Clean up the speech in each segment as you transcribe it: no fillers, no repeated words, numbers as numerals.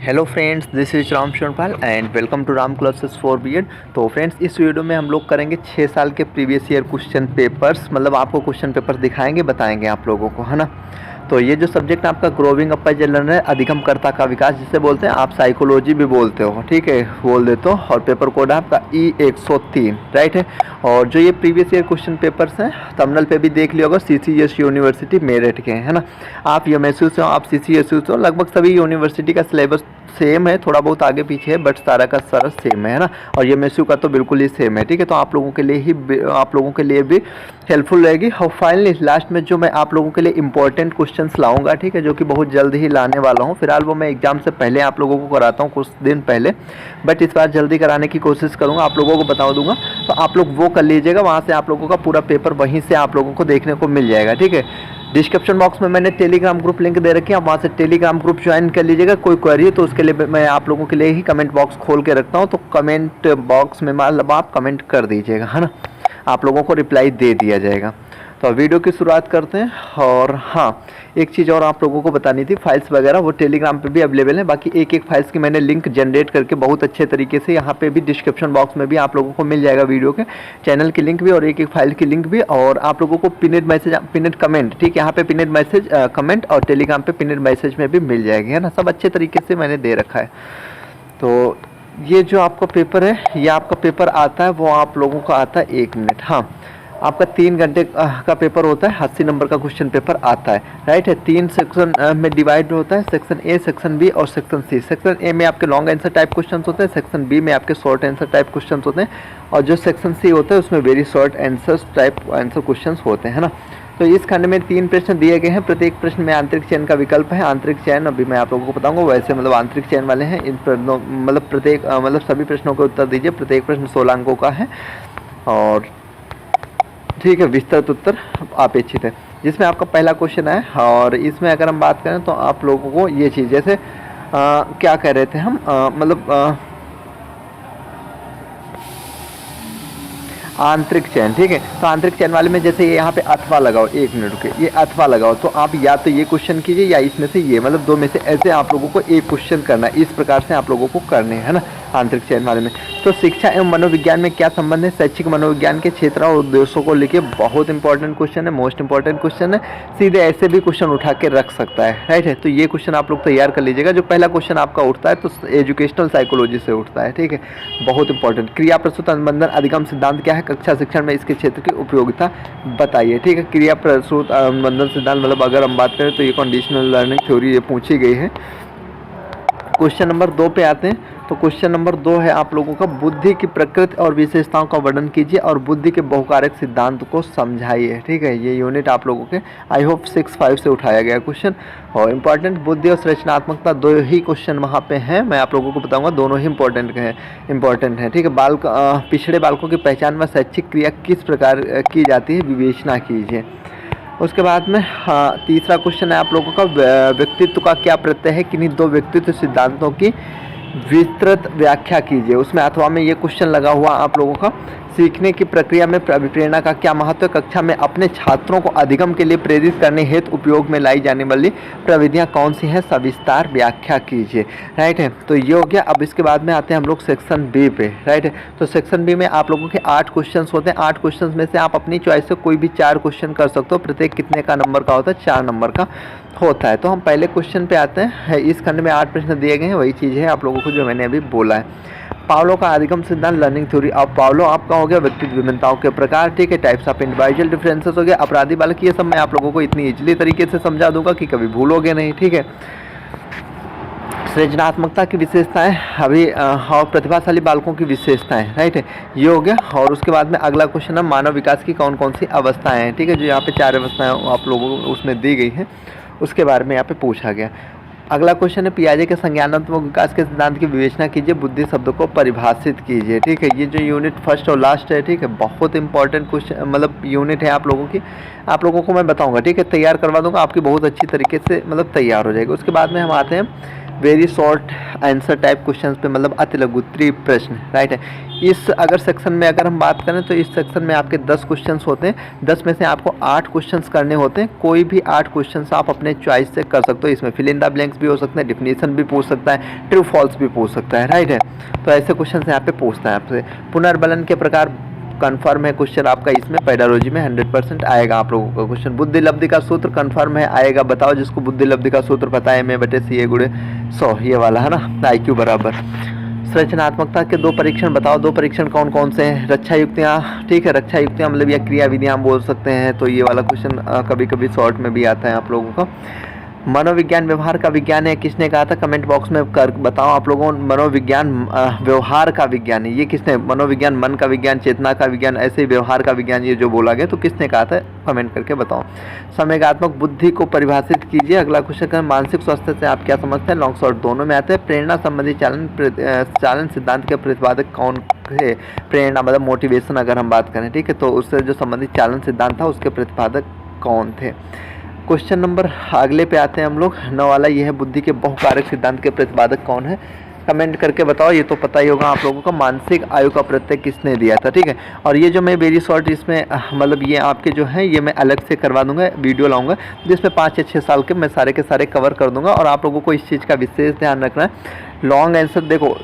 Hello friends, this is Ram Sharanpal and welcome to Ram classes for BEd. तो friends, इस video में हम लोग करेंगे 6 साल के प्रीवियस ईयर क्वेश्चन पेपर्स, मतलब आपको क्वेश्चन पेपर दिखाएंगे, बताएंगे आप लोगों को, है ना। तो ये जो सब्जेक्ट आपका ग्रोविंग अप बाय चिल्ड्रन है, अधिगमकर्ता का विकास जिसे बोलते हैं, आप साइकोलॉजी भी बोलते हो, ठीक है, बोल देते हो। और पेपर कोड है आपका E103, राइट है। और जो ये प्रीवियस ईयर क्वेश्चन पेपर्स हैं, थंबनेल पे भी देख लिया होगा, CCS यूनिवर्सिटी मेरठ के, है ना। आप MSU से हो, आप CCSU से हो, लगभग सभी यूनिवर्सिटी का सिलेबस सेम है, थोड़ा बहुत आगे पीछे है, बट सारा का सारा सेम है ना। और MSU का तो बिल्कुल ही सेम है, ठीक है। तो आप लोगों के लिए भी हेल्पफुल रहेगी। और फाइनली लास्ट में जो मैं आप लोगों के लिए इंपॉर्टेंट क्वेश्चंस लाऊंगा, ठीक है, जो कि बहुत जल्द ही लाने वाला हूं। फिलहाल वो मैं एग्जाम से पहले आप लोगों को कराता हूं, कुछ दिन पहले, बट इस बार जल्दी कराने की कोशिश करूंगा, आप लोगों को बता दूंगा। तो आप लोग वो कर लीजिएगा, वहाँ से आप लोगों का पूरा पेपर वहीं से आप लोगों को देखने को मिल जाएगा, ठीक है। डिस्क्रिप्शन बॉक्स में मैंने टेलीग्राम ग्रुप लिंक दे रखी है, आप वहाँ से टेलीग्राम ग्रुप ज्वाइन कर लीजिएगा। कोई क्वेरी है तो उसके लिए मैं आप लोगों के लिए ही कमेंट बॉक्स खोल के रखता हूँ, तो कमेंट बॉक्स में मतलब आप कमेंट कर दीजिएगा, है ना। आप लोगों को रिप्लाई दे दिया जाएगा। तो वीडियो की शुरुआत करते हैं। और हाँ, एक चीज़ और आप लोगों को बतानी थी, फाइल्स वगैरह वो टेलीग्राम पे भी अवेलेबल है। बाकी एक फाइल्स की मैंने लिंक जनरेट करके बहुत अच्छे तरीके से यहाँ पे भी डिस्क्रिप्शन बॉक्स में भी आप लोगों को मिल जाएगा, वीडियो के चैनल की लिंक भी और एक फाइल की लिंक भी। और आप लोगों को पिनेड मैसेज, पिनेड कमेंट, ठीक है, यहाँ पे पिनेड मैसेज कमेंट और टेलीग्राम पे पिनेड मैसेज में भी मिल जाएगी, है ना। सब अच्छे तरीके से मैंने दे रखा है। तो ये जो आपका पेपर है, ये आपका पेपर आता है, वो आप लोगों को आता है 1 मिनट। हाँ, आपका 3 घंटे का पेपर होता है, 80 नंबर का क्वेश्चन पेपर आता है, राइट है। 3 सेक्शन में डिवाइड होता है, सेक्शन ए, सेक्शन बी और सेक्शन सी। सेक्शन ए में आपके लॉन्ग आंसर टाइप क्वेश्चन होते हैं, सेक्शन बी में आपके शॉर्ट आंसर टाइप क्वेश्चन होते हैं, और जो सेक्शन सी होता है उसमें very short answer type answer question होते हैं ना। तो इस खंड में 3 प्रश्न दिए गए हैं, प्रत्येक प्रश्न में आंतरिक चयन का विकल्प है। आंतरिक चयन अभी मैं आप लोगों को बताऊंगा, वैसे मतलब आंतरिक चयन वाले हैं इन प्रश्नों, मतलब प्रत्येक मतलब सभी प्रश्नों के उत्तर दीजिए। प्रत्येक प्रश्न 16 अंकों का है और ठीक है, विस्तृत उत्तर अपेक्षित है। जिसमें आपका पहला क्वेश्चन है, और इसमें अगर हम बात करें तो आप लोगों को ये चीज़, जैसे क्या कह रहे थे हम, मतलब आंतरिक चयन, ठीक है। तो आंतरिक चयन वाले में जैसे ये यहाँ पे अथवा लगाओ, 1 मिनट रुके, ये अथवा लगाओ, तो आप या तो ये क्वेश्चन कीजिए या इसमें से ये, मतलब 2 में से ऐसे आप लोगों को एक क्वेश्चन करना है। इस प्रकार से आप लोगों को करने हैं ना आंतरिक चयन वाले में। तो शिक्षा एवं मनोविज्ञान में क्या संबंध है? शैक्षिक मनोविज्ञान के क्षेत्र और उद्देश्यों को लेके बहुत इंपॉर्टेंट क्वेश्चन है, मोस्ट इंपॉर्टेंट क्वेश्चन है। सीधे ऐसे भी क्वेश्चन उठा के रख सकता है, राइट है। तो ये क्वेश्चन आप लोग तैयार कर लीजिएगा। जो पहला क्वेश्चन आपका उठता है तो एजुकेशनल साइकोलॉजी से उठता है, ठीक है, बहुत इंपॉर्टेंट। क्रिया प्रसूत अनुबंधन अधिगम सिद्धांत क्या है? कक्षा शिक्षण में इसके क्षेत्र की उपयोगिता बताइए, ठीक है। क्रिया प्रसूत अनुबंधन सिद्धांत, मतलब अगर हम बात करें तो ये कंडीशनल लर्निंग थ्योरी ये पूछी गई है। क्वेश्चन नंबर 2 पे आते हैं। तो क्वेश्चन नंबर 2 है आप लोगों का, बुद्धि की प्रकृति और विशेषताओं का वर्णन कीजिए और बुद्धि के बहुकारक सिद्धांत को समझाइए, ठीक है। ये यूनिट आप लोगों के आई होप 6-5 से उठाया गया क्वेश्चन। और इंपॉर्टेंट बुद्धि और रचनात्मकता 2 ही क्वेश्चन वहाँ पे हैं, मैं आप लोगों को बताऊंगा, दोनों ही इंपॉर्टेंट हैं, ठीक है। पिछड़े बालकों की पहचान व शैक्षिक क्रिया किस प्रकार की जाती है, विवेचना कीजिए। उसके बाद में तीसरा क्वेश्चन है आप लोगों का, व्यक्तित्व का क्या प्रत्यय है? किन्हीं 2 व्यक्तित्व सिद्धांतों की विस्तृत व्याख्या कीजिए। उसमें अथवा में ये क्वेश्चन लगा हुआ आप लोगों का, सीखने की प्रक्रिया में अभिप्रेरणा का क्या महत्व है? कक्षा में अपने छात्रों को अधिगम के लिए प्रेरित करने हेतु उपयोग में लाई जाने वाली प्रविधियां कौन सी हैं? सविस्तार व्याख्या कीजिए, राइट है। तो ये हो गया। अब इसके बाद में आते हैं हम लोग सेक्शन बी पे, राइट है। तो सेक्शन बी में आप लोगों के 8 क्वेश्चन होते हैं। 8 क्वेश्चन में से आप अपनी चॉइस से कोई भी 4 क्वेश्चन कर सकते हो। प्रत्येक कितने का नंबर का होता है? 4 नंबर का होता है। तो हम पहले क्वेश्चन पे आते हैं। इस खंड में 8 प्रश्न दिए गए हैं, वही चीज़ है आप लोगों को जो मैंने अभी बोला है। पावलो का अधिगम सिद्धांत, लर्निंग थ्योरी। अब पावलो आपका हो गया व्यक्तित्व विभिन्नताओं के प्रकार, ठीक है, टाइप्स ऑफ इंडिविजुअल डिफरेंसेस हो गया, अपराधी बालक। ये सब मैं आप लोगों को इतनी इजीली तरीके से समझा दूंगा कि कभी भूलोगे नहीं, ठीक है। सृजनात्मकता की विशेषताएं अभी और प्रतिभाशाली बालकों की विशेषताएं, राइट है, ये हो गया। और उसके बाद में अगला क्वेश्चन है, मानव विकास की कौन कौन सी अवस्थाएं हैं, ठीक है। जो यहाँ पे 4 अवस्थाएं आप लोगों को उसमें दी गई हैं, उसके बारे में यहाँ पे पूछा गया। अगला क्वेश्चन है, पियाजे के संज्ञानात्मक विकास के सिद्धांत की विवेचना कीजिए, बुद्धि शब्द को परिभाषित कीजिए, ठीक है। ये जो यूनिट फर्स्ट और लास्ट है, ठीक है, बहुत इंपॉर्टेंट क्वेश्चन मतलब यूनिट है आप लोगों की, आप लोगों को मैं बताऊंगा, ठीक है, तैयार करवा दूंगा, आपकी बहुत अच्छी तरीके से मतलब तैयार हो जाएगी। उसके बाद में हम आते हैं very short answer type question पे, मतलब अति लघु प्रश्न, राइट है। इस अगर सेक्शन में अगर हम बात करें तो इस सेक्शन में आपके 10 क्वेश्चंस होते हैं, 10 में से आपको 8 क्वेश्चंस करने होते हैं। कोई भी 8 क्वेश्चंस आप अपने चॉइस से कर सकते हो। इसमें फिल इन द ब्लैंक्स भी हो सकते हैं, डिफिनीशन भी पूछ सकता है, ट्रू फॉल्स भी पूछ सकता है, राइट है। तो ऐसे क्वेश्चन यहाँ पे पूछता है आपसे। पुनर्बलन के प्रकार कन्फर्म है क्वेश्चन आपका, इसमें पेडालॉजी में 100% आएगा आप लोगों का क्वेश्चन। बुद्धि लब्धि का सूत्र कन्फर्म है, आएगा। बताओ जिसको बुद्धि लब्धि का सूत्र पता है, m/ca/100, ये वाला है ना, IQ बराबर। संरचनात्मकता के 2 परीक्षण बताओ। 2 परीक्षण कौन कौन से हैं? रक्षा युक्तियाँ, ठीक है, रक्षा युक्तियाँ मतलब या क्रिया विधियाँ हम बोल सकते हैं। तो ये वाला क्वेश्चन कभी कभी शॉर्ट में भी आता है आप लोगों का। मनोविज्ञान व्यवहार का विज्ञान है, किसने कहा था? कमेंट बॉक्स में कर बताओ आप लोगों। मनोविज्ञान व्यवहार का विज्ञान है, ये किसने? मनोविज्ञान मन का विज्ञान, चेतना का विज्ञान, ऐसे ही व्यवहार का विज्ञान ये जो बोला गया, तो किसने कहा था? कमेंट करके बताओ। संवेगात्मक बुद्धि को परिभाषित कीजिए। अगला क्वेश्चन है मानसिक स्वास्थ्य से आप क्या समझते हैं? लॉन्ग शॉर्ट दोनों में आते हैं। प्रेरणा संबंधी चालन सिद्धांत के प्रतिपादक कौन थे? प्रेरणा मतलब मोटिवेशन अगर हम बात करें, ठीक है, तो उससे जो संबंधित चालन सिद्धांत था उसके प्रतिपादक कौन थे? क्वेश्चन नंबर अगले पे आते हैं हम लोग, 9 वाला। ये है बुद्धि के बहुकारक सिद्धांत के प्रतिपादक कौन है? कमेंट करके बताओ। ये तो पता ही होगा आप लोगों को, मानसिक आयु का प्रत्यय किसने दिया था, ठीक है। और ये जो मैं वेरी शॉर्ट इसमें मतलब ये आपके जो है ये मैं अलग से करवा दूंगा, वीडियो लाऊंगा जिसमें 5 या 6 साल के मैं सारे के सारे कवर कर दूंगा। और आप लोगों को इस चीज़ का विशेष ध्यान रखना है। लॉन्ग आंसर देखो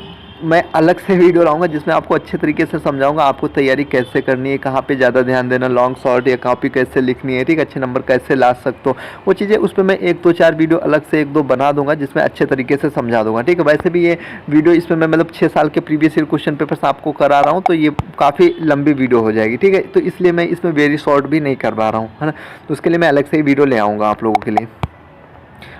मैं अलग से वीडियो लाऊंगा जिसमें आपको अच्छे तरीके से समझाऊंगा आपको तैयारी कैसे करनी है, कहाँ पे ज़्यादा ध्यान देना, लॉन्ग शॉर्ट या कॉपी कैसे लिखनी है, ठीक है, अच्छे नंबर कैसे ला सकते हो, वो चीज़ें उस पर मैं 1-2-4 वीडियो अलग से 1-2 बना दूंगा जिसमें अच्छे तरीके से समझा दूंगा, ठीक है। वैसे भी ये वीडियो इसमें मैं मतलब 6 साल के प्रीवियस ईयर क्वेश्चन पेपर्स आपको करा रहा हूँ, तो ये काफ़ी लंबी वीडियो हो जाएगी, ठीक है। तो इसलिए मैं इसमें वेरी शॉर्ट भी नहीं करवा रहा हूँ, है ना। तो उसके लिए मैं अलग से ही वीडियो ले आऊँगा आप लोगों के लिए।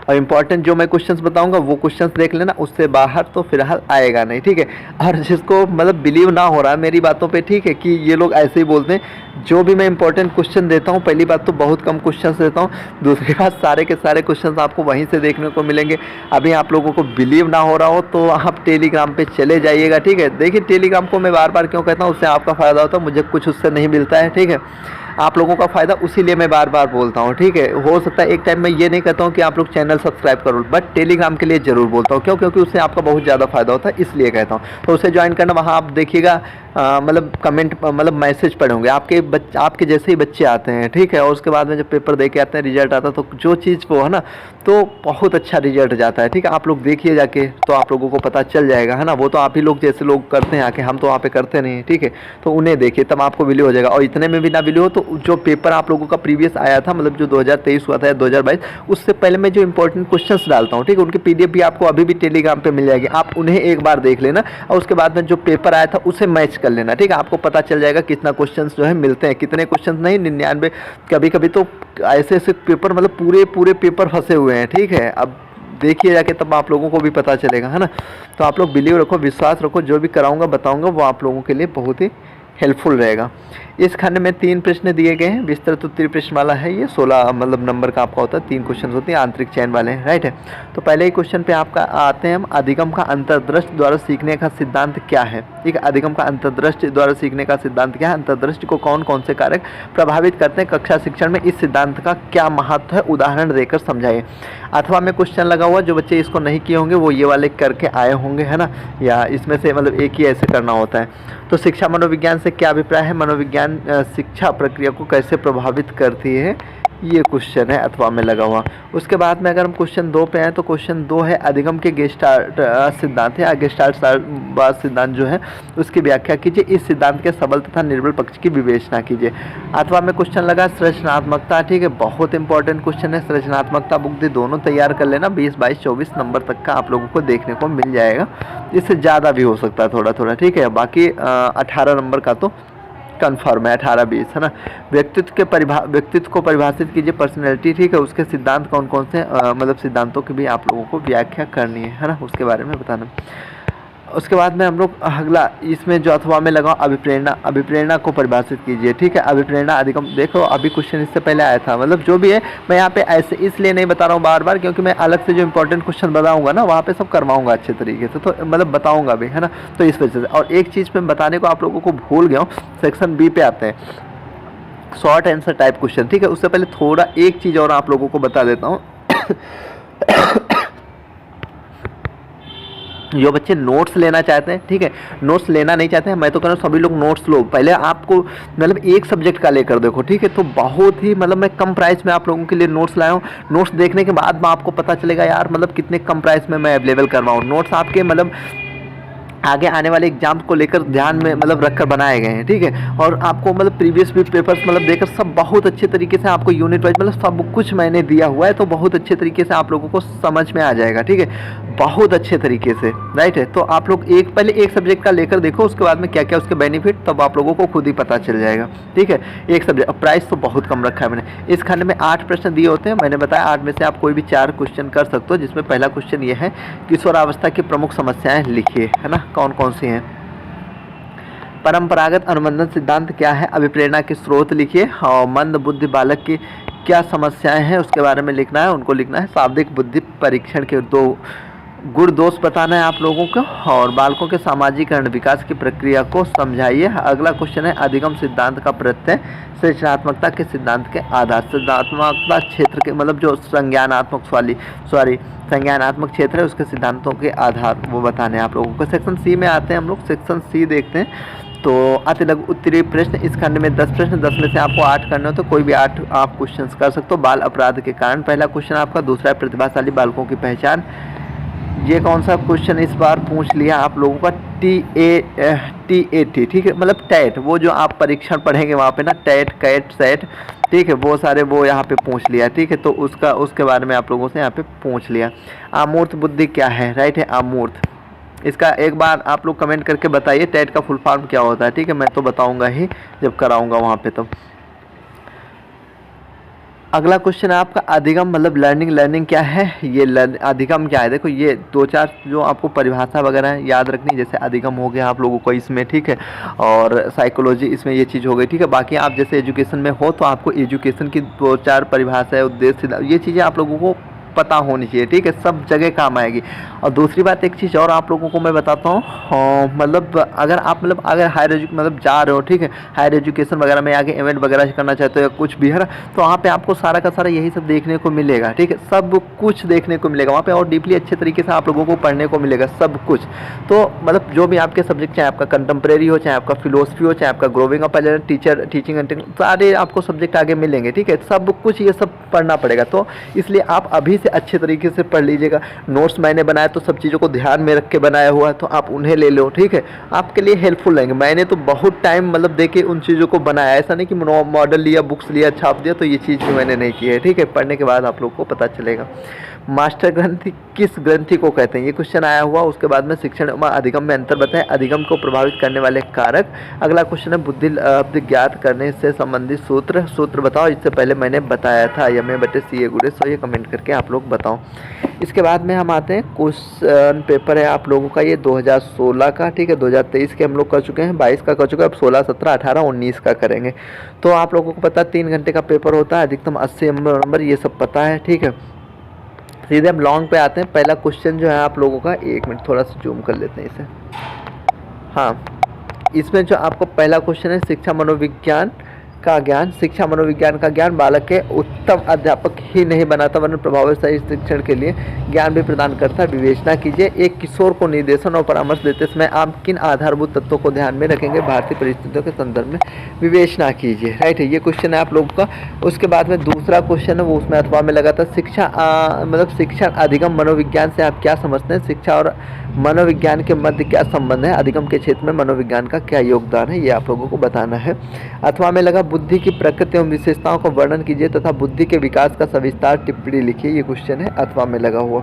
और इम्पॉर्टेंट जो मैं क्वेश्चंस बताऊंगा वो क्वेश्चंस देख लेना, उससे बाहर तो फिलहाल आएगा नहीं, ठीक है। और जिसको मतलब बिलीव ना हो रहा है मेरी बातों पे, ठीक है, कि ये लोग ऐसे ही बोलते हैं, जो भी मैं इंपॉर्टेंट क्वेश्चन देता हूँ, पहली बात तो बहुत कम क्वेश्चंस देता हूँ, दूसरी बात सारे के सारे क्वेश्चंस आपको वहीं से देखने को मिलेंगे। अभी आप लोगों को बिलीव ना हो रहा हो तो आप टेलीग्राम पे चले जाइएगा, ठीक है। देखिए टेलीग्राम को मैं बार बार क्यों कहता हूँ, उससे आपका फ़ायदा होता है, मुझे कुछ उससे नहीं मिलता है, ठीक है, आप लोगों का फ़ायदा, उसीलिए मैं बार बार बोलता हूँ, ठीक है। हो सकता है एक टाइम में ये नहीं कहता हूँ कि आप लोग चैनल सब्सक्राइब करो, बट टेलीग्राम के लिए ज़रूर बोलता हूँ, क्यों? क्योंकि उससे आपका बहुत ज़्यादा फ़ायदा होता है, इसलिए कहता हूँ। तो उसे ज्वाइन करना, वहाँ आप देखिएगा मतलब कमेंट मतलब मैसेज पड़े होंगे, आपके जैसे ही बच्चे आते हैं, ठीक है। और उसके बाद में जब पेपर दे के आते हैं, रिजल्ट आता है, तो जो चीज़ वो है ना, तो बहुत अच्छा रिजल्ट जाता है, ठीक है। आप लोग देखिए जाके, तो आप लोगों को पता चल जाएगा, है ना। वो तो आप ही लोग जैसे लोग करते हैं आके, हम तो वहाँ पे करते नहीं, ठीक है। तो उन्हें देखिए, तब आपको विल्यू हो जाएगा। और इतने में भी ना विल्यू हो तो जो पेपर आप लोगों का प्रीवियस आया था, मतलब जो 2023 हुआ था या 2022, उससे पहले मैं जो इंपॉर्टेंट क्वेश्चंस डालता हूँ, ठीक है, उनकी PDF भी आपको अभी भी टेलीग्राम पे मिल जाएगी, आप उन्हें एक बार देख लेना। और उसके बाद में जो पेपर आया था उसे मैच कर लेना, ठीक है। आपको पता चल जाएगा कितना क्वेश्चंस जो है मिलते हैं, कितने क्वेश्चंस नहीं, 99। कभी कभी तो ऐसे ऐसे पेपर मतलब पूरे पेपर फंसे हुए हैं, ठीक है। अब देखिए जाके, तब आप लोगों को भी पता चलेगा, है ना। तो आप लोग बिलीव रखो, विश्वास रखो, जो भी कराऊंगा बताऊंगा वो आप लोगों के लिए बहुत ही हेल्पफुल रहेगा। इस खंड में 3 प्रश्न दिए गए हैं, विस्तृत उत्तरीय प्रश्न वाला है ये, 16 मतलब नंबर का आपका होता है, 3 क्वेश्चन होते हैं, आंतरिक चयन वाले हैं, राइट है। तो पहले ही क्वेश्चन पे आपका आते हैं हम, अधिगम का अंतर्दृष्टि द्वारा सीखने का सिद्धांत क्या है, ठीक है। अधिगम का अंतर्दृष्टि द्वारा सीखने का सिद्धांत क्या है, अंतर्दृष्टि को कौन कौन से कारक प्रभावित करते हैं, कक्षा शिक्षण में इस सिद्धांत का क्या महत्व है, उदाहरण देकर समझाइए। अथवा में क्वेश्चन लगा हुआ, जो बच्चे इसको नहीं किए होंगे वो ये वाले करके आए होंगे, है ना, या इसमें से मतलब एक ही ऐसे करना होता है। तो शिक्षा मनोविज्ञान से क्या अभिप्राय है, मनोविज्ञान शिक्षा प्रक्रिया को कैसे प्रभावित करती है, ये क्वेश्चन है अथवा में लगा हुआ। उसके बाद में अगर हम क्वेश्चन 2 पे आए तो क्वेश्चन 2 है, अधिगम के गेस्टाल्ट सिद्धांत है, गेस्टाल्ट सिद्धांत जो है उसकी व्याख्या कीजिए, इस सिद्धांत के सबल तथा निर्बल पक्ष की विवेचना कीजिए। अथवा में क्वेश्चन लगा सृजनात्मकता, ठीक है, बहुत इंपॉर्टेंट क्वेश्चन है। सृजनात्मकता बुक दोनों तैयार कर लेना, 20, 22, 24 नंबर तक का आप लोगों को देखने को मिल जाएगा, इससे ज़्यादा भी हो सकता है थोड़ा थोड़ा, ठीक है। बाकी 18 नंबर का तो कन्फर्म है, 18-20, है ना। व्यक्तित्व को परिभाषित कीजिए, पर्सनैलिटी, ठीक है, उसके सिद्धांत कौन कौन से मतलब सिद्धांतों की भी आप लोगों को व्याख्या करनी है ना, उसके बारे में बताना। उसके बाद में हम लोग अगला इसमें जो अथवा में लगा, अभिप्रेरणा को परिभाषित कीजिए, ठीक है। अभिप्रेरणा अधिगम, देखो अभी क्वेश्चन इससे पहले आया था, मतलब जो भी है मैं यहाँ पे ऐसे इसलिए नहीं बता रहा हूँ बार बार, क्योंकि मैं अलग से जो इंपॉर्टेंट क्वेश्चन बताऊँगा ना, वहाँ पे सब करवाऊँगा अच्छे तरीके से, तो मतलब बताऊँगा भी, है ना। तो इस वजह से, और एक चीज़ मैं बताने को आप लोगों को भूल गया हूँ, सेक्शन B पे आते हैं, शॉर्ट आंसर टाइप क्वेश्चन, ठीक है। उससे पहले थोड़ा एक चीज़ और आप लोगों को बता देता हूँ जो बच्चे नोट्स लेना चाहते हैं, ठीक है, नोट्स लेना नहीं चाहते हैं, मैं तो कह रहा हूँ सभी लोग नोट्स लो। पहले आपको मतलब एक सब्जेक्ट का लेकर देखो, ठीक है, तो बहुत ही मतलब मैं कम प्राइस में आप लोगों के लिए नोट्स लाया हूँ। नोट्स देखने के बाद में आपको पता चलेगा यार मतलब कितने कम प्राइस में मैं अवेलेबल करवाऊँ। नोट्स आपके मतलब आगे आने वाले एग्जाम्स को लेकर ध्यान में मतलब रखकर बनाए गए हैं, ठीक है। और आपको मतलब प्रीवियस भी पेपर्स मतलब देकर सब बहुत अच्छे तरीके से आपको यूनिट वाइज मतलब सब कुछ मैंने दिया हुआ है, तो बहुत अच्छे तरीके से आप लोगों को समझ में आ जाएगा, ठीक है, बहुत अच्छे तरीके से, राइट है। तो आप लोग पहले एक सब्जेक्ट का लेकर देखो, उसके बाद में क्या क्या उसके बेनिफिट तब आप लोगों को खुद ही पता चल जाएगा, ठीक है। एक सब्जेक्ट, प्राइस तो बहुत कम रखा है मैंने। इस खंड में 8 प्रश्न दिए होते हैं, मैंने बताया 8 में से आप कोई भी 4 क्वेश्चन कर सकते हो, जिसमें पहला क्वेश्चन ये है किशोरावस्था की प्रमुख समस्याएं लिखिए, है ना, कौन कौन सी हैं। परंपरागत अनुबंधन सिद्धांत क्या है, अभिप्रेरणा के स्रोत लिखिए, और मंद बुद्धि बालक की क्या समस्याएं हैं उसके बारे में लिखना है, उनको लिखना है। शाब्दिक बुद्धि परीक्षण के 2 गुण दोष बताना है आप लोगों को, और बालकों के सामाजिकरण विकास की प्रक्रिया को समझाइए। अगला क्वेश्चन है अधिगम सिद्धांत का प्रत्यय सृजनात्मकता के सिद्धांत के आधार। सृजनात्मकता क्षेत्र के मतलब जो संज्ञानात्मक क्षेत्र है उसके सिद्धांतों के आधार वो बताने हैं आप लोगों को। सेक्शन सी में आते हैं हम लोग, सेक्शन सी देखते हैं। तो अति लघु उत्तरीय प्रश्न, इस खंड में 10 प्रश्न, 10 में से आपको 8 करने हो तो कोई भी 8 आप क्वेश्चन कर सकते हो। बाल अपराध के कारण पहला क्वेश्चन आपका। दूसरा है प्रतिभाशाली बालकों की पहचान। ये कौन सा क्वेश्चन इस बार पूछ लिया आप लोगों का, TAT, ठीक है, मतलब टैट, वो जो आप परीक्षण पढ़ेंगे वहाँ पे ना, टैट कैट सेट, ठीक है, वो सारे वो यहाँ पे पूछ लिया, ठीक है। तो उसके बारे में आप लोगों से यहाँ पे पूछ लिया। अमूर्त बुद्धि क्या है, राइट है, अमूर्त। इसका एक बार आप लोग कमेंट करके बताइए टैट का फुल फॉर्म क्या होता है, ठीक है, मैं तो बताऊंगा ही जब कराऊंगा वहाँ पे। तो अगला क्वेश्चन है आपका अधिगम मतलब लर्निंग क्या है, ये अधिगम क्या है। देखो ये 2-4 जो आपको परिभाषा वगैरह याद रखनी, जैसे अधिगम हो गया आप लोगों को इसमें, ठीक है, और साइकोलॉजी इसमें ये चीज़ हो गई, ठीक है। बाकी आप जैसे एजुकेशन में हो तो आपको एजुकेशन की 2-4 परिभाषा, उद्देश्य, ये चीज़ें आप लोगों को पता होनी चाहिए, ठीक है, सब जगह काम आएगी। और दूसरी बात एक चीज़ और आप लोगों को मैं बताता हूँ, मतलब अगर हायर मतलब जा रहे हो, ठीक है, हायर एजुकेशन वगैरह में आगे इवेंट वगैरह करना चाहते हो या कुछ भी है ना, तो वहाँ पे आपको सारा का सारा यही सब देखने को मिलेगा, ठीक है, सब कुछ देखने को मिलेगा वहाँ पे, और डीपली अच्छे तरीके से आप लोगों को पढ़ने को मिलेगा सब कुछ। तो मतलब जो भी आपके सब्जेक्ट, चाहे आपका कंटेम्प्रेरी हो, चाहे आपका फिलोसफी हो, चाहे आपका growing up as teacher, teaching and सारे आपको सब्जेक्ट आगे मिलेंगे, ठीक है, सब कुछ ये सब पढ़ना पड़ेगा। तो इसलिए आप अभी से अच्छे तरीके से पढ़ लीजिएगा। नोट्स मैंने बनाया तो सब चीज़ों को ध्यान में रख के बनाया हुआ है, तो आप उन्हें ले लो, ठीक है, आपके लिए हेल्पफुल रहेंगे। मैंने तो बहुत टाइम मतलब देके उन चीज़ों को बनाया, ऐसा नहीं कि मॉडल लिया, बुक्स लिया, छाप दिया, तो ये चीज़ भी मैंने नहीं की है, ठीक है, पढ़ने के बाद आप लोग को पता चलेगा। मास्टर ग्रंथि किस ग्रंथि को कहते हैं, ये क्वेश्चन आया हुआ। उसके बाद में शिक्षण और अधिगम में अंतर बताएं, अधिगम को प्रभावित करने वाले कारक। अगला क्वेश्चन है बुद्धि ज्ञात करने से संबंधित सूत्र बताओ। इससे पहले मैंने बताया था, MA/CA गुड़े, सो ये कमेंट करके आप लोग बताओ। इसके बाद में हम आते हैं क्वेश्चन पेपर है आप लोगों का ये 2016 का, ठीक है, 2023 के हम लोग कर चुके हैं, 22 का कर चुके हैं, अब 16, 17, 18, 19 का करेंगे। तो आप लोगों को पता है 3 घंटे का पेपर होता है, अधिकतम 80 नंबर, ये सब पता है, ठीक है। सीधे हम लॉन्ग पे आते हैं। पहला क्वेश्चन जो है आप लोगों का, 1 मिनट थोड़ा सा जूम कर लेते हैं इसे। हाँ, इसमें जो आपको पहला क्वेश्चन है शिक्षा मनोविज्ञान का ज्ञान। शिक्षा मनोविज्ञान का ज्ञान बालक के उत्तम अध्यापक ही नहीं बनाता वरन प्रभावशाली शिक्षण के लिए ज्ञान भी प्रदान करता है। विवेचना कीजिए, एक किशोर को निर्देशन और परामर्श देते समय आप किन आधारभूत तत्वों को ध्यान में रखेंगे भारतीय परिस्थितियों के संदर्भ में, विवेचना कीजिए, राइट है, ये क्वेश्चन है आप लोगों का। उसके बाद में दूसरा क्वेश्चन है वो उसमें अथवा में लगा था, शिक्षा मतलब शिक्षण अधिगम मनोविज्ञान से आप क्या समझते हैं, शिक्षा और मनोविज्ञान के मध्य क्या संबंध है, अधिगम के क्षेत्र में मनोविज्ञान का क्या योगदान है, ये आप लोगों को बताना है। अथवा में लगा बुद्धि की प्रकृति एवं विशेषताओं का वर्णन कीजिए तथा बुद्धि के विकास का सविस्तार टिप्पणी लिखिए, ये क्वेश्चन है अथवा में लगा हुआ।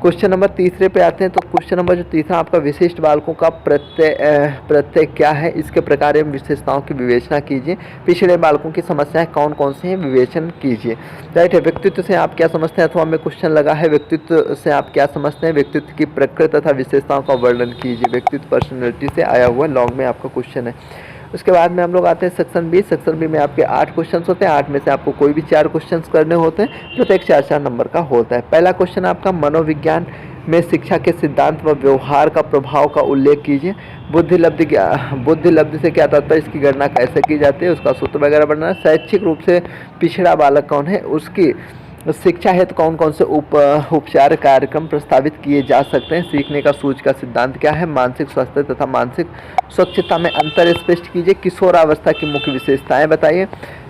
क्वेश्चन नंबर तीसरे पे आते हैं। तो क्वेश्चन नंबर जो तीसरा आपका, विशिष्ट बालकों का प्रत्यय क्या है, इसके प्रकार एवं विशेषताओं की विवेचना कीजिए। पिछड़े बालकों की समस्याएं कौन कौन सी हैं, विवेचन कीजिए, राइट है। व्यक्तित्व से आप क्या समझते हैं, अथवा में क्वेश्चन लगा है व्यक्तित्व से आप क्या समझते हैं, व्यक्तित्व की प्रकृति तथा विशेषताओं का वर्णन कीजिए। व्यक्तित्व पर्सनैलिटी से आया हुआ लॉन्ग में आपका क्वेश्चन है। उसके बाद में हम लोग आते हैं सेक्शन बी। सेक्शन बी में आपके 8 क्वेश्चंस होते हैं, 8 में से आपको कोई भी 4 क्वेश्चंस करने होते हैं, प्रत्येक 4-4 नंबर का होता है। पहला क्वेश्चन आपका, मनोविज्ञान में शिक्षा के सिद्धांत व व्यवहार का प्रभाव का उल्लेख कीजिए। बुद्धि लब्धि से क्या तात्पर्य, इसकी गणना कैसे की जाती है, उसका सूत्र वगैरह बनना है। शैक्षिक रूप से पिछड़ा बालक कौन है, उसकी शिक्षा हेतु कौन कौन से उपचार कार्यक्रम प्रस्तावित किए जा सकते हैं? सीखने का सूझ का सिद्धांत क्या है? मानसिक स्वास्थ्य तथा मानसिक स्वच्छता में अंतर स्पष्ट कीजिए। किशोरावस्था की मुख्य विशेषताएं बताइए।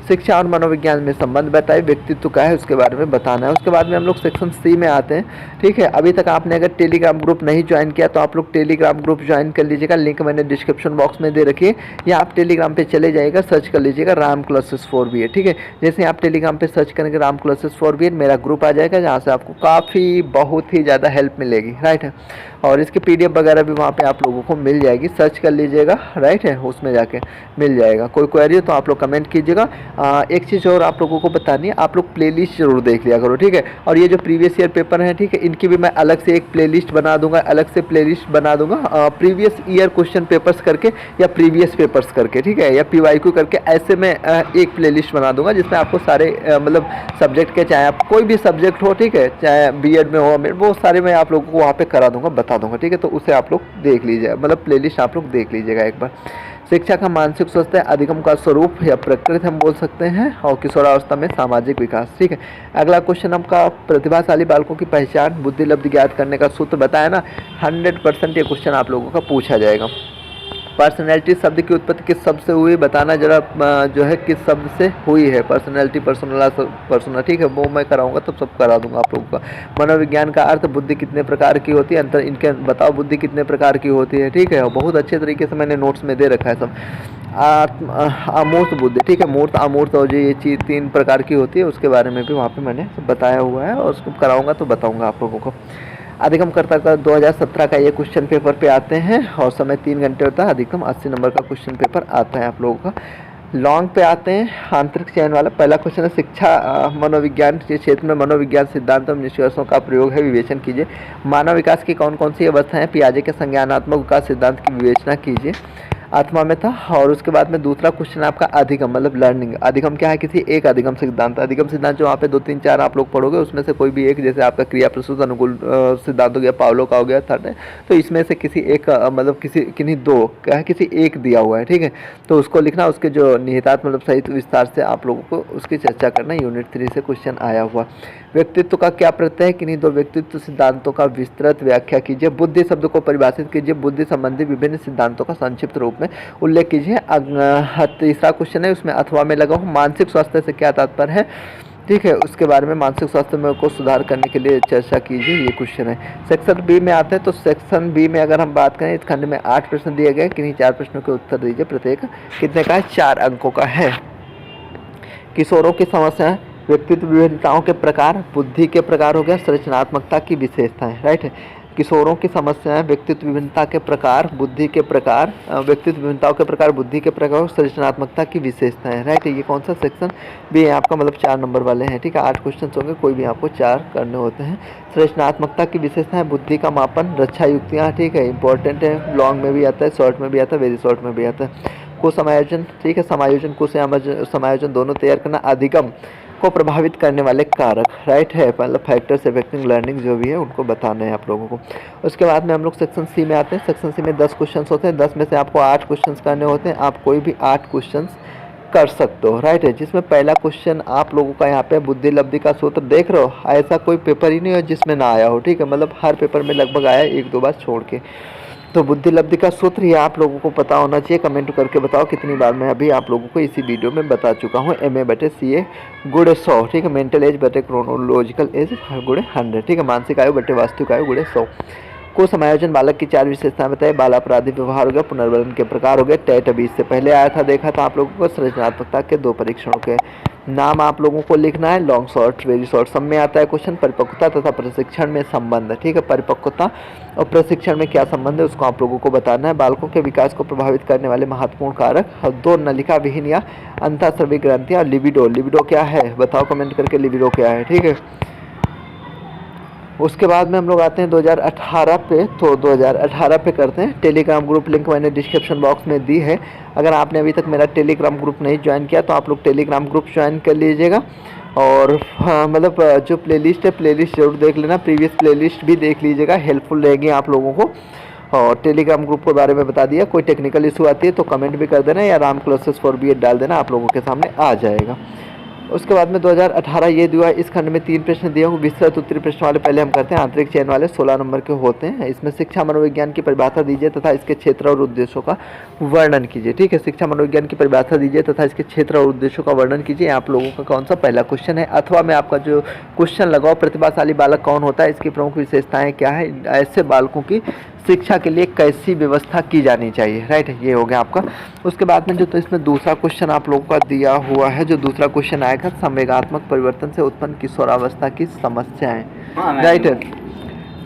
शिक्षा और मनोविज्ञान में संबंध बताइए। व्यक्तित्व क्या है उसके बारे में बताना है। उसके बाद में हम लोग सेक्शन सी में आते हैं। ठीक है, अभी तक आपने अगर टेलीग्राम ग्रुप नहीं ज्वाइन किया तो आप लोग टेलीग्राम ग्रुप ज्वाइन कर लीजिएगा। लिंक मैंने डिस्क्रिप्शन बॉक्स में दे रखी है, या आप टेलीग्राम पे चले जाइएगा, सर्च कर लीजिएगा Ram classes for B Ed. ठीक है, जैसे आप टेलीग्राम पे सर्च करेंगे Ram classes for B Ed, मेरा ग्रुप आ जाएगा जहाँ से आपको काफ़ी बहुत ही ज़्यादा हेल्प मिलेगी। राइट है, और इसकी PDF वगैरह भी वहाँ पे आप लोगों को मिल जाएगी, सर्च कर लीजिएगा। राइट है, उसमें जाके मिल जाएगा। कोई क्वेरी हो तो आप लोग कमेंट कीजिएगा। एक चीज़ और आप लोगों को बतानी है, आप लोग प्लेलिस्ट जरूर देख लिया करो। ठीक है, और ये जो प्रीवियस ईयर पेपर हैं, ठीक है, इनकी भी मैं अलग से एक प्लेलिस्ट बना दूंगा, अलग से प्लेलिस्ट बना दूंगा प्रीवियस ईयर क्वेश्चन पेपर्स करके या प्रीवियस पेपर्स करके, ठीक है, या PYQ करके, ऐसे में एक प्लेलिस्ट बना दूंगा जिसमें आपको सारे मतलब सब्जेक्ट के, चाहे आप कोई भी सब्जेक्ट हो, ठीक है, चाहे BEd में हो, वो सारे मैं आप लोगों को वहाँ पे करा दूंगा, बता दूंगा। ठीक है, तो उसे आप लोग देख लीजिएगा, मतलब प्लेलिस्ट आप लोग देख लीजिएगा एक बार। शिक्षा का मानसिक स्वास्थ्य अधिगम का स्वरूप या प्रकृति हम बोल सकते हैं, और किशोरावस्था में सामाजिक विकास। ठीक है, अगला क्वेश्चन आपका प्रतिभाशाली बालकों की पहचान, बुद्धि लब्धि ज्ञात करने का सूत्र बताया ना। 100% ये क्वेश्चन आप लोगों का पूछा जाएगा। पर्सनैलिटी शब्द की उत्पत्ति किस शब्द से हुई बताना जरा, जो है किस शब्द से हुई है। पर्सनैलिटी, पर्सोना, ठीक है, वो मैं कराऊंगा तो सब करा दूंगा आप लोगों का। मनोविज्ञान का अर्थ, बुद्धि कितने प्रकार की होती है, अंतर इनके बताओ, बुद्धि कितने प्रकार की होती है। ठीक है, बहुत अच्छे तरीके से मैंने नोट्स में दे रखा है सब। अमूर्त बुद्धि, ठीक है, मूर्त, अमूर्त और ये चीज़ 3 प्रकार की होती है, उसके बारे में भी वहाँ पे मैंने बताया हुआ है, और उसको कराऊंगा तो बताऊंगा आप लोगों को। अधिगमकर्ता का 2017 का ये क्वेश्चन पेपर पे आते हैं, और समय 3 घंटे होता है। अधिकतम 80 नंबर का क्वेश्चन पेपर आता है आप लोगों का। लॉन्ग पे आते हैं, आंतरिक चयन वाला। पहला क्वेश्चन है, शिक्षा मनोविज्ञान के क्षेत्र में मनोविज्ञान सिद्धांतों में निष्कर्षों का प्रयोग है, विवेचन कीजिए। मानव विकास की कौन कौन सी अवस्थाएं, पियाजे के संज्ञानात्मक विकास सिद्धांत की विवेचना कीजिए। आत्मा में था। और उसके बाद में दूसरा क्वेश्चन आपका अधिगम, मतलब लर्निंग। अधिगम क्या है, किसी एक अधिगम सिद्धांत। अधिगम सिद्धांत जो वहाँ पे 2 3 4 आप लोग पढ़ोगे, उसमें से कोई भी एक, जैसे आपका क्रिया प्रसूत अनुकूल सिद्धांत हो गया, पावलो का हो गया, थर्ड है, तो इसमें से किसी एक मतलब किन्हीं 2 क्या है, किसी एक दिया हुआ है। ठीक है, तो उसको लिखना, उसके जो निहितार्थ मतलब सहित विस्तार से आप लोगों को उसकी चर्चा करना। यूनिट 3 से क्वेश्चन आया हुआ। व्यक्तित्व का क्या प्रत्यय है, किन्हीं 2 व्यक्तित्व सिद्धांतों का विस्तृत व्याख्या कीजिए। बुद्धि शब्द को परिभाषित कीजिए। बुद्धि संबंधी विभिन्न सिद्धांतों का संक्षिप्त रूप में उल्लेख कीजिए। तीसरा क्वेश्चन है, उसमें अथवा में लगा हूँ, मानसिक स्वास्थ्य से क्या तात्पर्य है। ठीक है, उसके बारे में मानसिक स्वास्थ्य में को सुधार करने के लिए चर्चा कीजिए, ये क्वेश्चन है। सेक्शन बी में आते हैं, तो सेक्शन बी में अगर हम बात करें, इस खंड में 8 प्रश्न दिए गए, किन्हीं 4 प्रश्नों के उत्तर दीजिए। प्रत्येक कितने का है, 4 अंकों का है। किशोरों की समस्याएं, व्यक्तित्व विविधताओं के प्रकार, बुद्धि के प्रकार हो गया, संरचनात्मकता की विशेषताएं। राइट है, किशोरों की समस्याएं, व्यक्तित्व विभिन्नता के प्रकार, बुद्धि के प्रकार, व्यक्तित्व विभिन्नताओं के प्रकार, बुद्धि के प्रकार, संरचनात्मकता की विशेषताएं। राइट है, ये कौन सा सेक्शन भी है आपका, मतलब 4 नंबर वाले हैं। ठीक है, 8 क्वेश्चन होंगे, कोई भी आपको 4 करने होते हैं। संरचनात्मकता की विशेषताएं, बुद्धि का मापन, रक्षा युक्तियाँ। ठीक है, इंपॉर्टेंट है, लॉन्ग में भी आता है, शॉर्ट में भी आता है, वेरी शॉर्ट में भी आता है। को समायोजन, ठीक है, समायोजन को समायोजन दोनों तैयार करना। अधिगम को प्रभावित करने वाले कारक, राइट है, मतलब फैक्टर्स अफेक्टिंग लर्निंग जो भी है उनको बताना है आप लोगों को। उसके बाद में हम लोग सेक्शन सी में आते हैं। सेक्शन सी में 10 क्वेश्चन होते हैं, 10 में से आपको 8 क्वेश्चन करने होते हैं। आप कोई भी 8 क्वेश्चन कर सकते हो। राइट है, जिसमें पहला क्वेश्चन आप लोगों का यहाँ पे बुद्धि लब्धि का सूत्र देख रहे हो, ऐसा कोई पेपर ही नहीं है जिसमें ना आया हो। ठीक है, मतलब हर पेपर में लगभग आया, 1-2 बार छोड़ के। तो बुद्धि लब्धि का सूत्र ये आप लोगों को पता होना चाहिए। कमेंट करके बताओ कितनी बार मैं अभी आप लोगों को इसी वीडियो में बता चुका हूँ। MA/CA गुणे 100, ठीक है, मेंटल एज बटे क्रोनोलॉजिकल एज गुणे 100, ठीक है, मानसिक आयु बटे वास्तविक आयु गुणे 100। को समायोजन, बालक की 4 विशेषताएं बताए। बाल अपराधी व्यवहार हो गया, पुनर्वलन के प्रकार हो गए, टेट अभी इससे पहले आया था, देखा था आप लोगों को। सृजनात्मकता के 2 परीक्षणों के नाम आप लोगों को लिखना है, लॉन्ग शॉर्ट वेरी शॉर्ट। सब में आता है क्वेश्चन। परिपक्वता तथा प्रशिक्षण में संबंध, ठीक है, परिपक्वता और प्रशिक्षण में क्या संबंध है उसको आप लोगों को बताना है। बालकों के विकास को प्रभावित करने वाले महत्वपूर्ण कारक, और 2 नलिका विहीन या अंतःस्रावी ग्रंथियां। लिबिडो, लिबिडो क्या है बताओ कमेंट करके, लिबिडो क्या है। ठीक है, उसके बाद में हम लोग आते हैं 2018 पे। तो 2018 पे करते हैं। टेलीग्राम ग्रुप लिंक मैंने डिस्क्रिप्शन बॉक्स में दी है। अगर आपने अभी तक मेरा टेलीग्राम ग्रुप नहीं ज्वाइन किया तो आप लोग टेलीग्राम ग्रुप ज्वाइन कर लीजिएगा। और हाँ, मतलब जो प्लेलिस्ट है, प्लेलिस्ट जरूर देख लेना, प्रीवियस प्लेलिस्ट भी देख लीजिएगा, हेल्पफुल रहेगी आप लोगों को। और टेलीग्राम ग्रुप के बारे में बता दिया। कोई टेक्निकल इशू आती है तो कमेंट भी कर देना, या राम क्लासेस फॉर BEd डाल देना, आप लोगों के सामने आ जाएगा। उसके बाद में 2018 ये दिया है, इस खंड में 3 प्रश्न दिए होंगे, विस्तृत उत्तरी प्रश्न वाले पहले हम करते हैं। आंतरिक चयन वाले 16 नंबर के होते हैं। इसमें शिक्षा मनोविज्ञान की परिभाषा दीजिए तथा इसके क्षेत्र और उद्देश्यों का वर्णन कीजिए। ठीक है, शिक्षा मनोविज्ञान की परिभाषा दीजिए तथा इसके क्षेत्र और उद्देश्यों का वर्णन कीजिए। आप लोगों का कौन सा पहला क्वेश्चन है। अथवा में आपका जो क्वेश्चन लगाओ, प्रतिभाशाली बालक कौन होता है, इसकी प्रमुख विशेषताएं क्या है, ऐसे बालकों की शिक्षा के लिए कैसी व्यवस्था की जानी चाहिए। राइट, ये हो गया आपका। उसके बाद में जो तो इसमें दूसरा क्वेश्चन आप लोगों का दिया हुआ है, जो दूसरा क्वेश्चन आएगा, संवेगात्मक परिवर्तन से उत्पन्न किशोरावस्था की समस्याएं। राइट,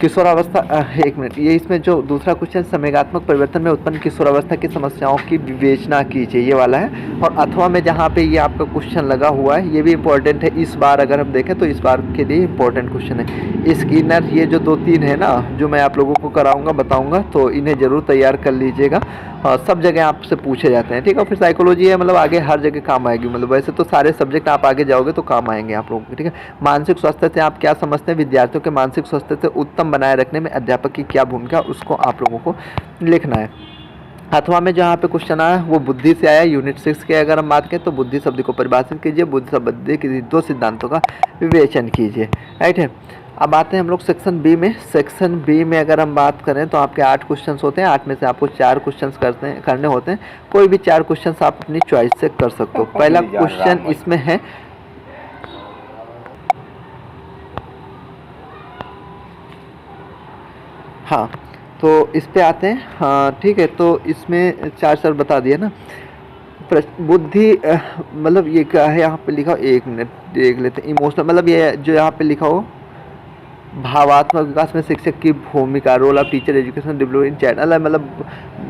किशोरावस्था, एक मिनट, ये इसमें जो दूसरा क्वेश्चन संवेगात्मक परिवर्तन में उत्पन्न किशोरावस्था की समस्याओं की विवेचना कीजिए, ये वाला है। और अथवा में जहाँ पे ये आपका क्वेश्चन लगा हुआ है, ये भी इंपॉर्टेंट है। इस बार अगर हम देखें तो इस बार के लिए इंपॉर्टेंट क्वेश्चन है। स्किनर, ये जो 2-3 है ना, जो मैं आप लोगों को कराऊंगा बताऊंगा, तो इन्हें जरूर तैयार कर लीजिएगा। सब जगह आपसे पूछे जाते हैं। ठीक है, फिर साइकोलॉजी है, मतलब आगे हर जगह काम आएगी। मतलब वैसे तो सारे सब्जेक्ट आप आगे जाओगे तो काम आएंगे आप लोगों को। ठीक है, मानसिक स्वास्थ्य से आप क्या समझते हैं, विद्यार्थियों के मानसिक स्वास्थ्य से उत्तम बनाए रखने में अध्यापक की क्या भूमिका, उसको आप लोगों को लिखना है। अथवा में जहाँ पे क्वेश्चन आया वो बुद्धि से आया, यूनिट 6 के अगर हम बात करें तो बुद्धि शब्द को परिभाषित कीजिए, बुद्धि शब्द के 2 सिद्धांतों का विवेचन कीजिए। राइट है, अब आते हैं हम लोग सेक्शन बी में। सेक्शन बी में अगर हम बात करें तो आपके 8 क्वेश्चंस होते हैं। 8 में से आपको 4 क्वेश्चंस करने होते हैं। कोई भी 4 क्वेश्चंस आप अपनी चॉइस से कर सकते हो। पहला क्वेश्चन इसमें है, हाँ, तो इस पे आते हैं। हाँ ठीक है, तो इसमें 4 सर बता दिया ना। बुद्धि मतलब ये क्या है, यहाँ पे लिखा हो, 1 मिनट देख लेते हैं। इमोशनल, मतलब ये जो यहाँ पे लिखा हो, भावात्मक विकास में शिक्षक की भूमिका, role of teacher education development channel, मतलब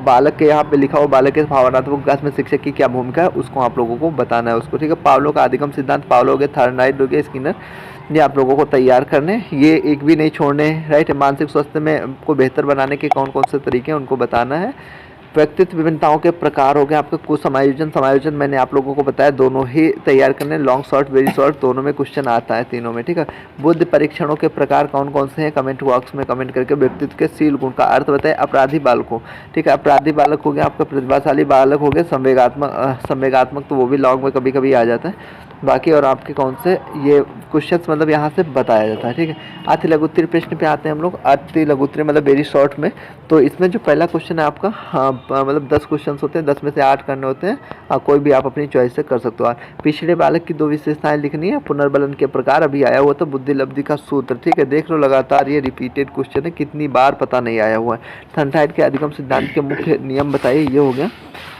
बालक के यहाँ पे लिखा हो, बालक के भावनात्मक विकास में शिक्षक की क्या भूमिका है, उसको आप लोगों को बताना है उसको। ठीक है, पावलो का अधिगम सिद्धांत, पावलो हो गए, थर्नाइट हो गए, स्किनर, ये आप लोगों को तैयार करने, ये एक भी नहीं छोड़ने। राइट, मानसिक स्वास्थ्य में को बेहतर बनाने के कौन कौन से तरीके हैं उनको बताना है। व्यक्तित्व विभिन्नताओं के प्रकार हो गए आपके, कुछ समायोजन मैंने आप लोगों को बताया, दोनों ही तैयार करने, लॉन्ग शॉर्ट वेरी शॉर्ट दोनों में क्वेश्चन आता है, तीनों में। ठीक है, बुद्धि परीक्षणों के प्रकार कौन कौन से हैं, कमेंट बॉक्स में कमेंट करके व्यक्तित्व के शील गुण का अर्थ बताए। अपराधी बालकों, ठीक है, अपराधी बालक हो गया आपका, प्रतिभाशाली बालक हो गए, संवेगात्मक तो वो भी लॉन्ग में कभी कभी आ जाता है बाकी। और आपके कौन से ये क्वेश्चंस मतलब यहाँ से बताया जाता है। ठीक है, अति लघुत्तरी प्रश्न पे आते हैं हम लोग। अति लघुत्तरी मतलब वेरी शॉर्ट में, तो इसमें जो पहला क्वेश्चन है आपका, हाँ मतलब 10 क्वेश्चंस होते हैं, 10 में से 8 करने होते हैं। कोई भी आप अपनी चॉइस से कर सकते हो। पिछड़े बालक की 2 विशेषताएं लिखनी है। पुनर्बलन के प्रकार अभी आया हुआ था, बुद्धि लब्धि का सूत्र। ठीक है, देख लो लगातार ये रिपीटेड क्वेश्चन है, कितनी बार पता नहीं आया हुआ है। थर्नाइट के अधिगम सिद्धांत के मुख्य नियम बताइए, ये हो गया।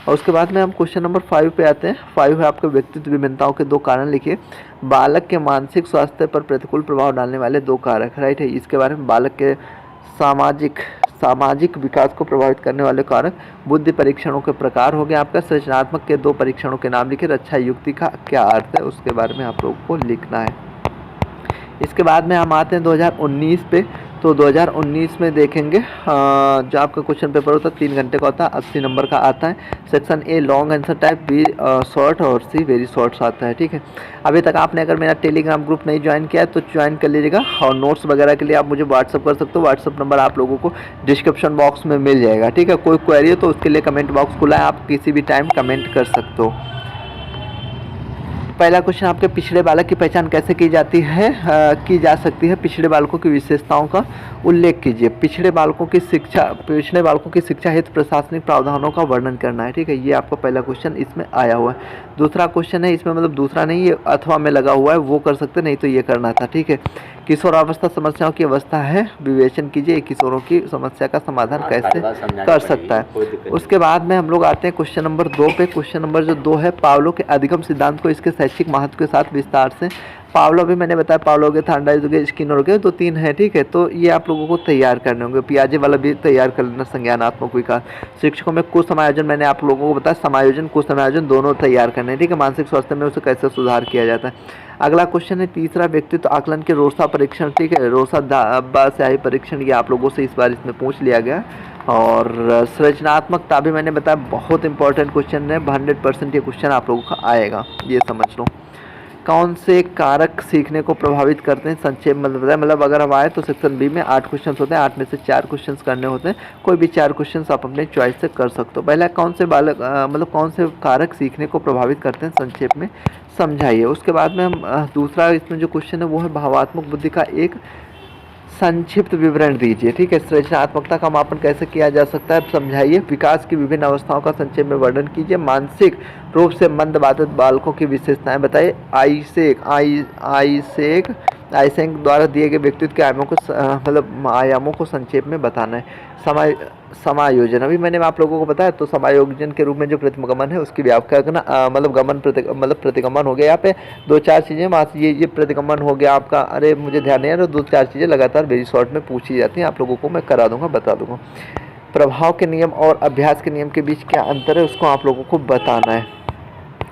और उसके बाद में हम क्वेश्चन नंबर 5 पे आते हैं। 5 है आपके व्यक्तित्व विभिन्नताओं के 2 कारण लिखिए। बालक के मानसिक स्वास्थ्य पर प्रतिकूल प्रभाव डालने वाले 2 कारक। राइट है, इसके बारे में बालक के सामाजिक विकास को प्रभावित करने वाले कारक। बुद्धि परीक्षणों के प्रकार हो गया आपका। सृजनात्मक के 2 परीक्षणों के नाम लिखिए। रक्षा युक्ति का क्या अर्थ है, उसके बारे में आप लोगों को लिखना है। इसके बाद में हम आते हैं 2019 पे। तो 2019 में देखेंगे जो आपका क्वेश्चन पेपर होता है 3 घंटे का होता है, 80 नंबर का आता है। Section A long answer type, B short और सी वेरी शॉर्ट्स आता है। ठीक है, अभी तक आपने अगर मेरा टेलीग्राम ग्रुप नहीं ज्वाइन किया है तो ज्वाइन कर लीजिएगा। और नोट्स वगैरह के लिए आप मुझे व्हाट्सअप कर सकते हो। व्हाट्सअप नंबर आप लोगों को डिस्क्रिप्शन बॉक्स में मिल जाएगा। ठीक है, कोई क्वेरी हो तो उसके लिए कमेंट बॉक्स खुला है, आप किसी भी टाइम कमेंट कर सकते हो। पहला क्वेश्चन आपके, पिछड़े बालक की पहचान कैसे की जा सकती है। पिछड़े बालकों की विशेषताओं का उल्लेख कीजिए। पिछड़े बालकों की शिक्षा हेतु प्रशासनिक प्रावधानों का वर्णन करना है। ठीक है, ये आपका पहला क्वेश्चन इसमें आया हुआ है। दूसरा क्वेश्चन है इसमें, मतलब दूसरा नहीं, ये अथवा में लगा हुआ है, वो कर सकते नहीं तो ये करना था। ठीक है, किशोरावस्था समस्याओं की अवस्था है, विवेचन कीजिए किशोरों की समस्या का समाधान कैसे कर सकता है। उसके बाद में हम लोग आते हैं क्वेश्चन नंबर 2 पे। क्वेश्चन नंबर जो 2 है, पावलो के अधिगम सिद्धांत को इसके शैक्षिक महत्व के साथ विस्तार से। पावलो भी मैंने बताया, पावलो के थर्नाइट हो गए, स्किनर हो गए, तो 3 है। ठीक है, तो ये आप लोगों को तैयार करने होंगे। पियाजे वाला भी तैयार कर लेना, संज्ञानात्मक विकास। शिक्षकों में कुछ समायोजन मैंने आप लोगों को बताया, समायोजन कुछ समायोजन दोनों तैयार करने हैं। ठीक है, मानसिक स्वास्थ्य में उसे कैसे सुधार किया जाता है। अगला क्वेश्चन है तीसरा, व्यक्तित्व आकलन के रोसा परीक्षण। ठीक है, रोसा दाबा स्याही परीक्षण, ये आप लोगों से इस बार इसमें पूछ लिया गया। और सृजनात्मकता भी मैंने बताया, बहुत इंपॉर्टेंट क्वेश्चन है, 100% ये क्वेश्चन आप लोगों का आएगा, ये समझ लो। कौन से कारक सीखने को प्रभावित करते हैं, संक्षेप में बताएं। मतलब अगर हम आए तो सेक्शन बी में 8 क्वेश्चन होते हैं, 8 में से 4 क्वेश्चन करने होते हैं, कोई भी 4 क्वेश्चन आप अपने चॉइस से कर सकते हो। पहला कौन से मतलब कौन से कारक सीखने को प्रभावित करते हैं, संक्षेप में समझाइए। उसके बाद में हम दूसरा इसमें जो क्वेश्चन है वो है भावात्मक बुद्धि का एक संक्षिप्त विवरण दीजिए। ठीक है, सृजनात्मकता का मापन कैसे किया जा सकता है समझाइए। विकास की विभिन्न अवस्थाओं का संक्षेप में वर्णन कीजिए। मानसिक रूप से मंद बाधित बालकों की विशेषताएं बताइए। आइसेंक द्वारा दिए गए व्यक्तित्व के आयामों को मतलब आयामों को संक्षेप में बताना है। समायोजन अभी मैंने आप लोगों को बताया, तो समायोजन के रूप में जो प्रतिगमन है उसकी व्याख्या करना। मतलब गमन प्रतिगमन हो गया। यहाँ पे 2-4 चीज़ें वहाँ ये प्रतिगमन हो गया आपका। अरे मुझे ध्यान नहीं आ रहा, 2-4 चीज़ें लगातार वेरी शॉर्ट में पूछी जाती हैं, आप लोगों को मैं करा दूंगा, बता दूंगा। प्रभाव के नियम और अभ्यास के नियम के बीच क्या अंतर है उसको आप लोगों को बताना है।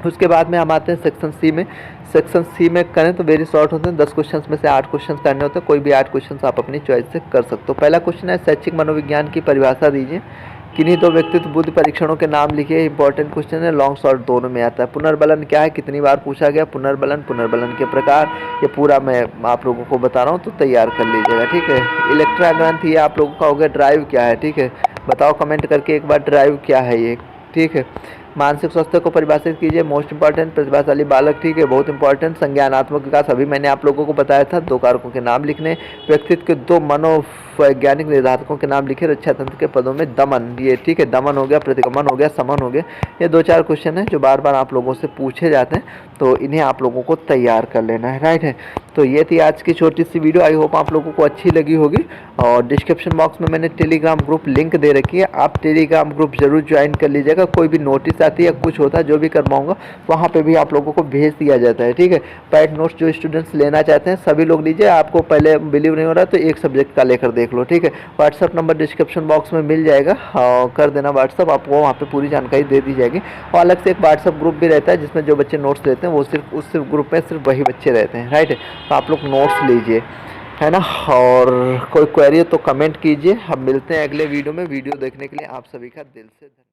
उसके बाद में हम आते हैं सेक्शन सी में। सेक्शन सी में करें तो वेरी शॉर्ट होते हैं, 10 क्वेश्चन में से 8 क्वेश्चन करने होते हैं, कोई भी 8 क्वेश्चन आप अपनी चॉइस से कर सकते हो। पहला क्वेश्चन है शैक्षिक मनोविज्ञान की परिभाषा दीजिए। किन्हीं 2 व्यक्तित्व बुद्धि परीक्षणों के नाम लिखिए। इंपॉर्टेंट क्वेश्चन है, लॉन्ग शॉर्ट दोनों में आता है। पुनर्बलन क्या है, कितनी बार पूछा गया। पुनर्बलन के प्रकार, ये पूरा मैं आप लोगों को बता रहा हूँ, तो तैयार कर लीजिएगा। ठीक है, इलेक्ट्रा ग्रंथ ये आप लोगों का हो गया। ड्राइव क्या है, ठीक है, बताओ कमेंट करके एक बार, ड्राइव क्या है ये। ठीक है, मानसिक स्वास्थ्य को परिभाषित कीजिए। मोस्ट इंपॉर्टेंट, प्रतिभाशाली बालक, ठीक है, बहुत इंपॉर्टेंट। संज्ञानात्मक विकास अभी मैंने आप लोगों को बताया था। 2 कारकों के नाम लिखने। व्यक्तित्व के 2 मनोवैज्ञानिक निर्धारकों के नाम लिखे। रक्षा तंत्र के पदों में दमन, ये ठीक है, दमन हो गया, प्रतिगमन हो गया, समन हो गया। ये 2-4 क्वेश्चन हैं जो बार बार आप लोगों से पूछे जाते हैं, तो इन्हें आप लोगों को तैयार कर लेना है। राइट है, तो ये थी आज की छोटी सी वीडियो। आई होप आप लोगों को अच्छी लगी होगी। और डिस्क्रिप्शन बॉक्स में मैंने टेलीग्राम ग्रुप लिंक दे रखी है, आप टेलीग्राम ग्रुप जरूर ज्वाइन कर लीजिएगा। कोई भी नोटिस आती है, कुछ होता है, जो भी करवाऊंगा वहाँ पे भी आप लोगों को भेज दिया जाता है। ठीक है, पैड नोट्स जो स्टूडेंट्स लेना चाहते हैं सभी लोग लीजिए। आपको पहले बिलीव नहीं हो रहा तो एक सब्जेक्ट का लेकर देख लो। ठीक है, व्हाट्सअप नंबर डिस्क्रिप्शन बॉक्स में मिल जाएगा, कर देना व्हाट्सअप, आपको वहाँ पे पूरी जानकारी दे दी जाएगी। और अलग से एक व्हाट्सअप ग्रुप भी रहता है जिसमें जो बच्चे नोट्स लेते हैं वो सिर्फ उस ग्रुप में सिर्फ वही बच्चे रहते हैं। राइट है, तो आप लोग नोट्स लीजिए, है ना। और कोई क्वेरी हो तो कमेंट कीजिए। हम मिलते हैं अगले वीडियो में। वीडियो देखने के लिए आप सभी का दिल से धन्यवाद।